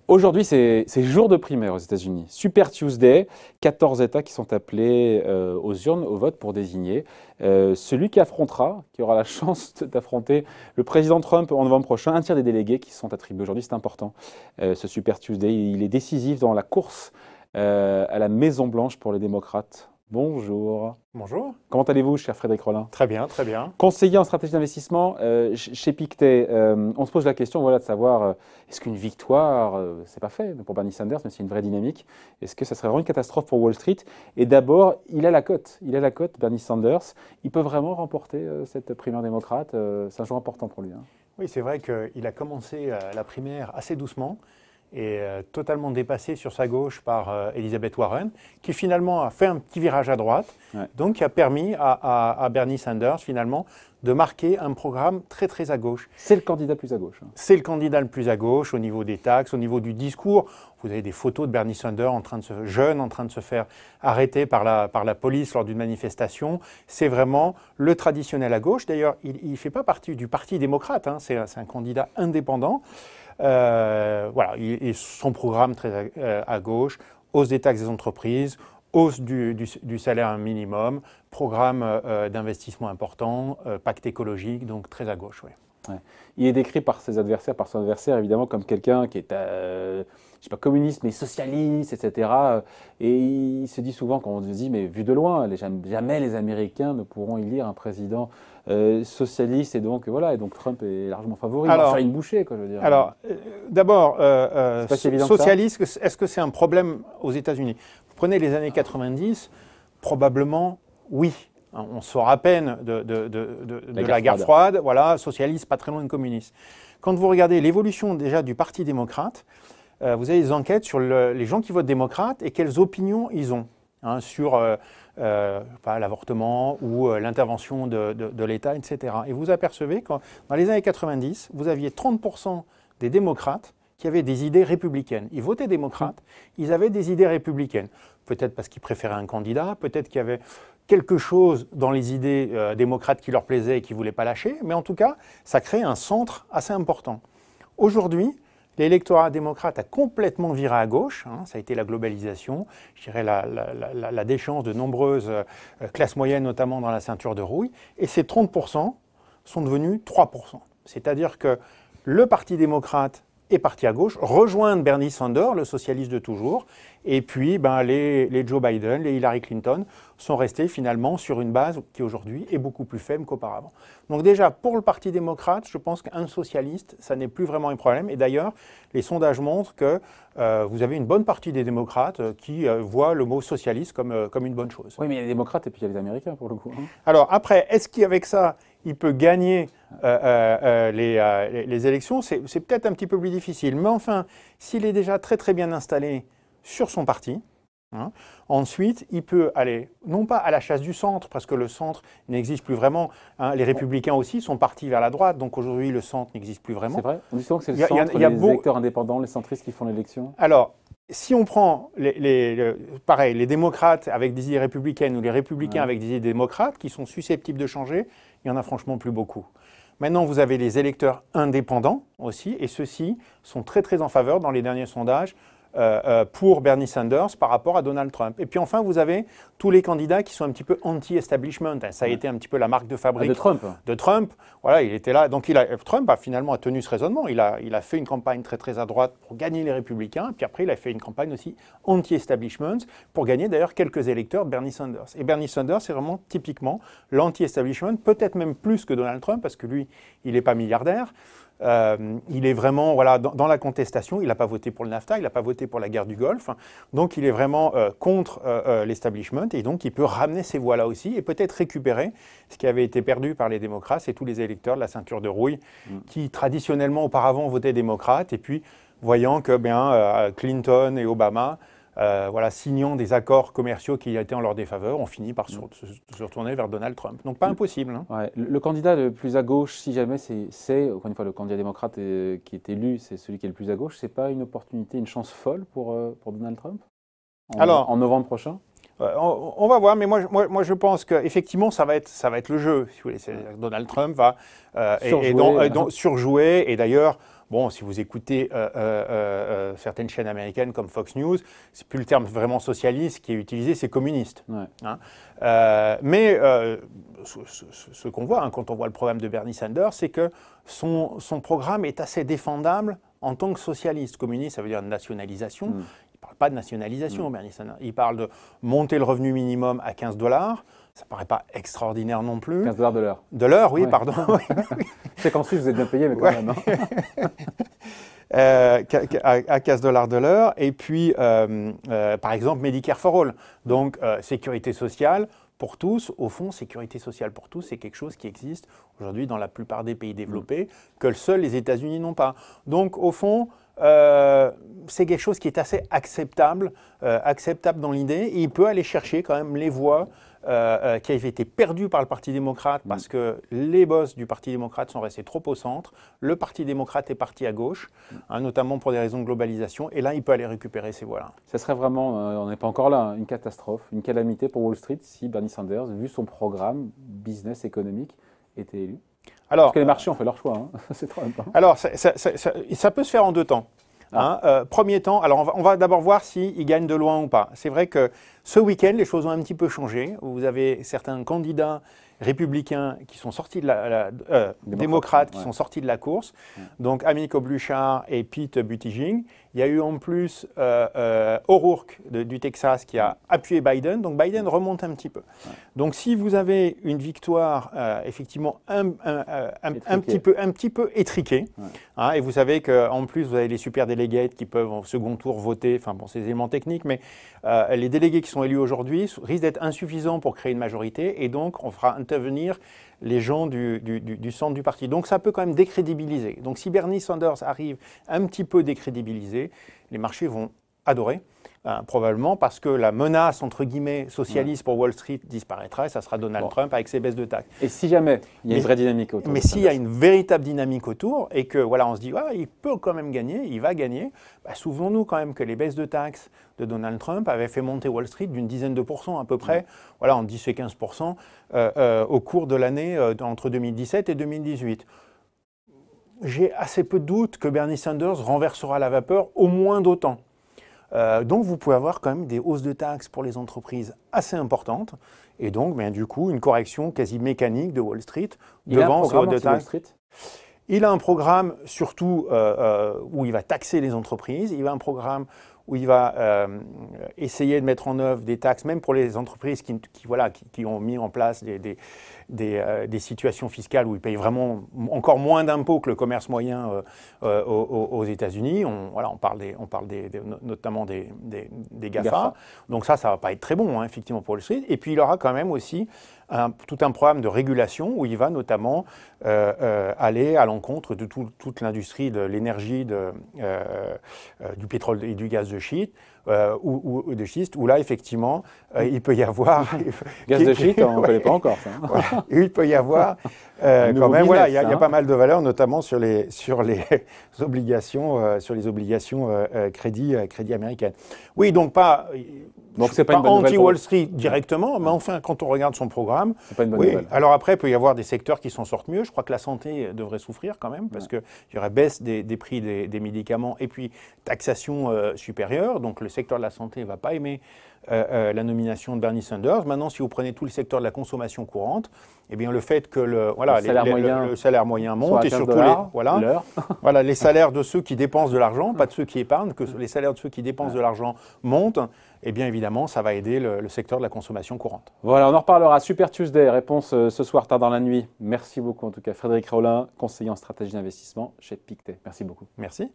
Aujourd'hui, c'est jour de primaire aux États-Unis. Super Tuesday, 14 États qui sont appelés aux urnes, au vote pour désigner celui qui affrontera, qui aura la chance d'affronter le président Trump en novembre prochain. Un tiers des délégués qui sont attribués aujourd'hui, c'est important. Ce Super Tuesday, il est décisif dans la course à la Maison-Blanche pour les démocrates. Bonjour. Bonjour. Comment allez-vous, cher Frédéric Rollin? Très bien, très bien. Conseiller en stratégie d'investissement chez Pictet, on se pose la question voilà, de savoir est-ce qu'une victoire, c'est pas fait pour Bernie Sanders, mais c'est une vraie dynamique, est-ce que ça serait vraiment une catastrophe pour Wall Street? Et d'abord, il a la cote, Bernie Sanders. Il peut vraiment remporter cette primaire démocrate, c'est un jour important pour lui. Hein. Oui, c'est vrai qu'il a commencé la primaire assez doucement et totalement dépassé sur sa gauche par Elizabeth Warren, qui finalement a fait un petit virage à droite, donc qui a permis à Bernie Sanders finalement de marquer un programme très très à gauche. C'est le candidat le plus à gauche. Hein. C'est le candidat le plus à gauche au niveau des taxes, au niveau du discours. Vous avez des photos de Bernie Sanders en train de se faire arrêter par la police lors d'une manifestation. C'est vraiment le traditionnel à gauche. D'ailleurs, il ne fait pas partie du Parti démocrate, hein. C'est un candidat indépendant. Voilà, et son programme très à gauche, hausse des taxes des entreprises, hausse du salaire minimum, programme d'investissement important, pacte écologique, donc très à gauche. Oui. Ouais. Il est décrit par ses adversaires, par son adversaire évidemment, comme quelqu'un qui est, je sais pas, communiste, mais socialiste, etc. Et il se dit souvent, quand on se dit, mais vu de loin, jamais les Américains ne pourront élire un président socialiste, et donc voilà, et donc Trump est largement favori. Il va faire une bouchée, quoi, je veux dire. Alors, d'abord, si socialiste, est-ce que c'est un problème aux États-Unis? Vous prenez les années 90, probablement oui. On sort à peine de la guerre froide, voilà, socialiste, pas très loin de communiste. Quand vous regardez l'évolution déjà du Parti démocrate, vous avez des enquêtes sur les gens qui votent démocrate et quelles opinions ils ont hein, sur l'avortement ou l'intervention de l'État, etc. Et vous apercevez que dans les années 90, vous aviez 30% des démocrates qui avaient des idées républicaines. Ils votaient démocrates, ils avaient des idées républicaines. Peut-être parce qu'ils préféraient un candidat, peut-être qu'il y avait quelque chose dans les idées démocrates qui leur plaisait et qu'ils ne voulaient pas lâcher, mais en tout cas, ça crée un centre assez important. Aujourd'hui, l'électorat démocrate a complètement viré à gauche, hein, ça a été la globalisation, je dirais la déchéance de nombreuses classes moyennes, notamment dans la ceinture de rouille, et ces 30% sont devenus 3%. C'est-à-dire que le Parti démocrate est parti à gauche, rejoindre Bernie Sanders, le socialiste de toujours, et puis les Joe Biden, les Hillary Clinton sont restés finalement sur une base qui aujourd'hui est beaucoup plus faible qu'auparavant. Donc déjà, pour le Parti démocrate, je pense qu'un socialiste, ça n'est plus vraiment un problème. Et d'ailleurs, les sondages montrent que vous avez une bonne partie des démocrates qui voient le mot socialiste comme une bonne chose. Oui, mais il y a les démocrates et puis il y a les Américains pour le coup. Hein. Alors après, est-ce qu'avec ça, il peut gagner les élections? C'est peut-être un petit peu plus difficile. Mais enfin, s'il est déjà très très bien installé sur son parti, hein, ensuite, il peut aller, non pas à la chasse du centre, parce que le centre n'existe plus vraiment. Hein, les républicains aussi sont partis vers la droite, donc aujourd'hui, le centre n'existe plus vraiment. C'est vrai? On dit souvent que c'est le centre, les électeurs indépendants, les centristes qui font l'élection. Alors, si on prend pareil, les démocrates avec des idées républicaines ou les républicains avec des idées démocrates qui sont susceptibles de changer, il n'y en a franchement plus beaucoup. Maintenant, vous avez les électeurs indépendants aussi, et ceux-ci sont très très en faveur dans les derniers sondages pour Bernie Sanders par rapport à Donald Trump. Et puis enfin, vous avez tous les candidats qui sont un petit peu anti-establishment. Ça a été un petit peu la marque de fabrique de Trump. Voilà, il était là. Donc Trump a finalement tenu ce raisonnement. Il a fait une campagne très très à droite pour gagner les républicains. Puis après, il a fait une campagne aussi anti-establishment pour gagner d'ailleurs quelques électeurs de Bernie Sanders. Et Bernie Sanders, c'est vraiment typiquement l'anti-establishment, peut-être même plus que Donald Trump, parce que lui, il n'est pas milliardaire. Il est vraiment voilà, dans la contestation, il n'a pas voté pour le NAFTA, il n'a pas voté pour la guerre du Golfe, donc il est vraiment contre l'establishment et donc il peut ramener ces voix-là aussi et peut-être récupérer ce qui avait été perdu par les démocrates, c'est tous les électeurs de la ceinture de rouille qui traditionnellement auparavant votaient démocrates et puis voyant que Clinton et Obama voilà, signant des accords commerciaux qui étaient en leur défaveur, on finit par se retourner vers Donald Trump. Donc pas impossible. Hein. Ouais. Le candidat le plus à gauche, si jamais c'est encore une fois le candidat démocrate qui est élu, c'est celui qui est le plus à gauche, c'est pas une opportunité, une chance folle pour Donald Trump en novembre prochain? On va voir, mais moi je pense qu'effectivement ça va être le jeu. Si vous voulez. Donald Trump va surjouer. Et d'ailleurs, bon, si vous écoutez certaines chaînes américaines comme Fox News, c'est plus le terme vraiment socialiste qui est utilisé, c'est communiste. Ouais. Hein. Mais ce qu'on voit quand on voit le programme de Bernie Sanders, c'est que son programme est assez défendable en tant que socialiste. Communiste, ça veut dire nationalisation. Il ne parle pas de nationalisation, Bernie Sanders. Il parle de monter le revenu minimum à 15 $. Ça ne paraît pas extraordinaire non plus. 15 $ de l'heure. De l'heure, oui, Ouais. pardon. Je sais qu'en Suisse, vous êtes bien payé, mais quand même. À 15 $ de l'heure. Et puis, par exemple, Medicare for All. Donc, sécurité sociale pour tous. Au fond, sécurité sociale pour tous, c'est quelque chose qui existe aujourd'hui dans la plupart des pays développés, que seuls les États-Unis n'ont pas. Donc, au fond, c'est quelque chose qui est assez acceptable dans l'idée. Et il peut aller chercher quand même les voix qui avaient été perdues par le Parti démocrate parce que les boss du Parti démocrate sont restés trop au centre. Le Parti démocrate est parti à gauche, notamment pour des raisons de globalisation. Et là, il peut aller récupérer ces voix-là. Ça serait vraiment, on n'est pas encore là, une catastrophe, une calamité pour Wall Street si Bernie Sanders, vu son programme business économique, était élu. Alors, parce que les marchés ont fait leur choix, hein. C'est trop important. Alors, ça peut se faire en deux temps. Premier temps, alors on va d'abord voir s'il gagne de loin ou pas. C'est vrai que ce week-end, les choses ont un petit peu changé. Vous avez certains candidats républicains qui sont sortis de démocrates qui sont sortis de la course. Donc, Amy Klobuchar et Pete Buttigieg. Il y a eu en plus O'Rourke du Texas qui a appuyé Biden. Donc, Biden remonte un petit peu. Donc, si vous avez une victoire effectivement un petit peu étriquée, et vous savez qu'en plus, vous avez les super delegates qui peuvent en second tour voter, enfin bon, c'est des éléments techniques, mais les délégués qui sont élus aujourd'hui risquent d'être insuffisants pour créer une majorité, et donc on fera intervenir les gens du centre du parti. Donc ça peut quand même décrédibiliser. Donc si Bernie Sanders arrive un petit peu décrédibilisé, les marchés vont adorer. Probablement parce que la menace, entre guillemets, socialiste pour Wall Street disparaîtra et ça sera Donald Trump avec ses baisses de taxes. Et si jamais il y a une vraie dynamique autour. Mais s'il y a une véritable dynamique autour et que voilà, on se dit il peut quand même gagner, il va gagner, souvenons-nous quand même que les baisses de taxes de Donald Trump avaient fait monter Wall Street d'une dizaine de pourcents à peu près, voilà, entre 10 et 15% au cours de l'année entre 2017 et 2018. J'ai assez peu de doutes que Bernie Sanders renversera la vapeur au moins d'autant. Donc vous pouvez avoir quand même des hausses de taxes pour les entreprises assez importantes et donc du coup une correction quasi mécanique de Wall Street devant ce hausses de taxes. Il a un programme surtout où il va taxer les entreprises, il a un programme où il va essayer de mettre en œuvre des taxes, même pour les entreprises qui ont mis en place des situations fiscales où ils payent vraiment encore moins d'impôts que le commerce moyen aux États-Unis. On parle notamment des GAFA. Donc ça ne va pas être très bon, effectivement, pour le Street. Et puis il aura quand même aussi tout un programme de régulation où il va notamment aller à l'encontre de toute l'industrie de l'énergie, du pétrole et du gaz de schiste, ou de schiste, où là, effectivement, il peut y avoir... Gaz de schiste, on ne connaît pas encore ça. Voilà, il peut y avoir quand même, il y a pas mal de valeurs, notamment sur les obligations, crédit américaines. Oui, donc pas... Donc c'est pas anti-Wall Street directement, mais enfin, quand on regarde son programme, c'est pas une bonne nouvelle. Alors après, il peut y avoir des secteurs qui s'en sortent mieux. Je crois que la santé devrait souffrir quand même, parce qu'il y aurait baisse des prix des médicaments et puis taxation supérieure. Donc le secteur de la santé ne va pas aimer la nomination de Bernie Sanders. Maintenant, si vous prenez tout le secteur de la consommation courante, eh bien le fait que le salaire moyen monte et surtout les salaires de ceux qui dépensent de l'argent, pas de ceux qui épargnent, que les salaires de ceux qui dépensent de l'argent montent, eh bien évidemment, ça va aider le secteur de la consommation courante. Voilà, on en reparlera. Super Tuesday, réponse ce soir tard dans la nuit. Merci beaucoup en tout cas. Frédéric Rollin, conseiller en stratégie d'investissement chez Pictet. Merci beaucoup. Merci.